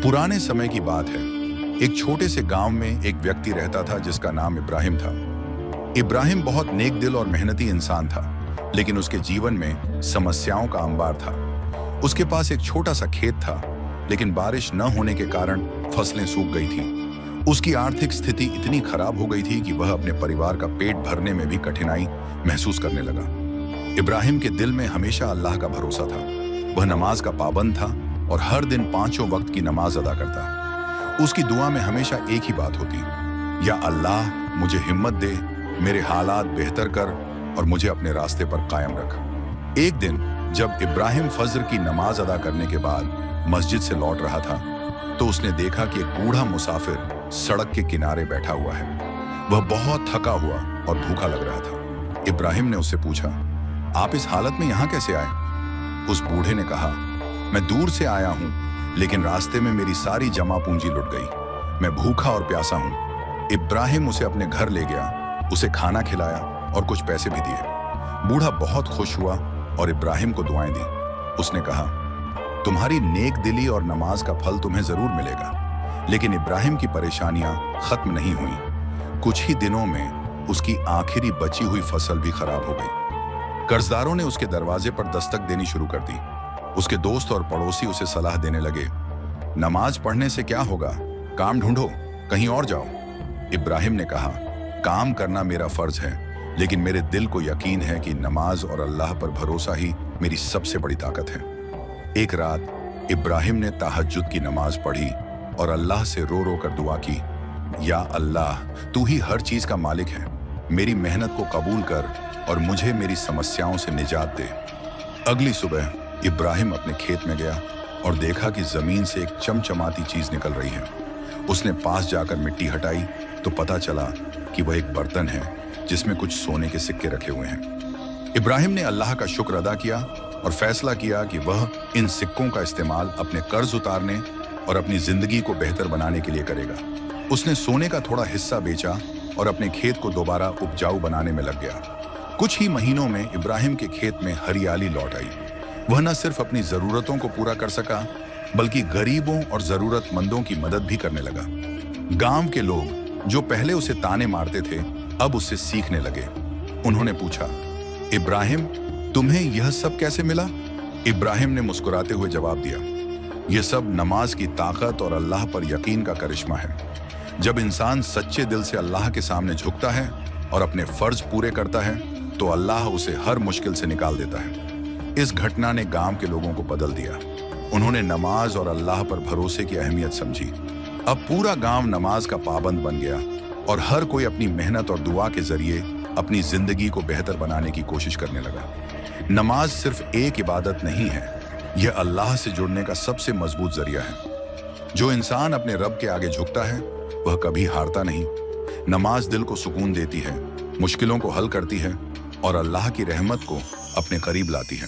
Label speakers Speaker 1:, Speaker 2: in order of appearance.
Speaker 1: पुराने समय की बात है। एक छोटे से गांव में एक व्यक्ति रहता था जिसका नाम इब्राहिम था। इब्राहिम बहुत नेक दिल और मेहनती इंसान था, लेकिन उसके जीवन में समस्याओं का अंबार था। उसके पास एक छोटा सा खेत था, लेकिन बारिश न होने के कारण फसलें सूख गई थीं। उसकी आर्थिक स्थिति इतनी खराब हो गई थी कि वह अपने परिवार का पेट भरने में भी कठिनाई महसूस करने लगा। इब्राहिम के दिल में हमेशा अल्लाह का भरोसा था। वह नमाज का पाबंद था और हर दिन 5 वक्त की नमाज अदा करता। उसकी दुआ में हमेशा एक ही बात होती, या अल्लाह मुझे हिम्मत दे, मेरे हालात बेहतर कर और मुझे अपने रास्ते पर कायम रख। एक दिन जब इब्राहिम फज्र की नमाज अदा करने के बाद मस्जिद से लौट रहा था, तो उसने देखा कि एक बूढ़ा मुसाफिर सड़क के किनारे बैठा हुआ है। वह बहुत थका हुआ और भूखा लग रहा था। इब्राहिम ने उससे पूछा, आप इस हालत में यहाँ कैसे आए? उस बूढ़े ने कहा, मैं दूर से आया हूँ, लेकिन रास्ते में मेरी सारी जमा पूंजी लुट गई। मैं भूखा और प्यासा हूँ। इब्राहिम उसे अपने घर ले गया, उसे खाना खिलाया और कुछ पैसे भी दिए। बूढ़ा बहुत खुश हुआ और इब्राहिम को दुआएं दी। उसने कहा, तुम्हारी नेक दिली और नमाज का फल तुम्हें जरूर मिलेगा। लेकिन इब्राहिम की परेशानियां खत्म नहीं हुई। कुछ ही दिनों में उसकी आखिरी बची हुई फसल भी खराब हो गई। कर्जदारों ने उसके दरवाजे पर दस्तक देनी शुरू कर दी। उसके दोस्त और पड़ोसी उसे सलाह देने लगे, नमाज पढ़ने से क्या होगा, काम ढूंढो, कहीं और जाओ। इब्राहिम ने कहा, काम करना मेरा फर्ज है, लेकिन मेरे दिल को यकीन है कि नमाज और अल्लाह पर भरोसा ही मेरी सबसे बड़ी ताकत है। एक रात इब्राहिम ने तहज्जुद की नमाज पढ़ी और अल्लाह से रो रो कर दुआ की, या अल्लाह तू ही हर चीज का मालिक है, मेरी मेहनत को कबूल कर और मुझे मेरी समस्याओं से निजात दे। अगली सुबह इब्राहिम अपने खेत में गया और देखा कि जमीन से एक चमचमाती चीज निकल रही है। उसने पास जाकर मिट्टी हटाई तो पता चला कि वह एक बर्तन है जिसमें कुछ सोने के सिक्के रखे हुए हैं। इब्राहिम ने अल्लाह का शुक्र अदा किया और फैसला किया कि वह इन सिक्कों का इस्तेमाल अपने कर्ज उतारने और अपनी जिंदगी को बेहतर बनाने के लिए करेगा। उसने सोने का थोड़ा हिस्सा बेचा और अपने खेत को दोबारा उपजाऊ बनाने में लग गया। कुछ ही महीनों में इब्राहिम के खेत में हरियाली लौट आई। वह न सिर्फ अपनी जरूरतों को पूरा कर सका, बल्कि गरीबों और जरूरतमंदों की मदद भी करने लगा। गांव के लोग जो पहले उसे ताने मारते थे, अब उससे सीखने लगे। उन्होंने पूछा, इब्राहिम तुम्हें यह सब कैसे मिला? इब्राहिम ने मुस्कुराते हुए जवाब दिया, यह सब नमाज की ताकत और अल्लाह पर यकीन का करिश्मा है। जब इंसान सच्चे दिल से अल्लाह के सामने झुकता है और अपने फर्ज पूरे करता है, तो अल्लाह उसे हर मुश्किल से निकाल देता है। इस घटना ने गांव के लोगों को बदल दिया। उन्होंने नमाज और अल्लाह पर भरोसे की अहमियत समझी। अब पूरा गांव नमाज का पाबंद बन गया और हर कोई अपनी मेहनत और दुआ के जरिए अपनी जिंदगी को बेहतर बनाने की कोशिश करने लगा। नमाज सिर्फ एक इबादत नहीं है, यह अल्लाह से जुड़ने का सबसे मजबूत जरिया है। जो इंसान अपने रब के आगे झुकता है, वह कभी हारता नहीं। नमाज दिल को सुकून देती है, मुश्किलों को हल करती है और अल्लाह की रहमत को अपने करीब लाती है।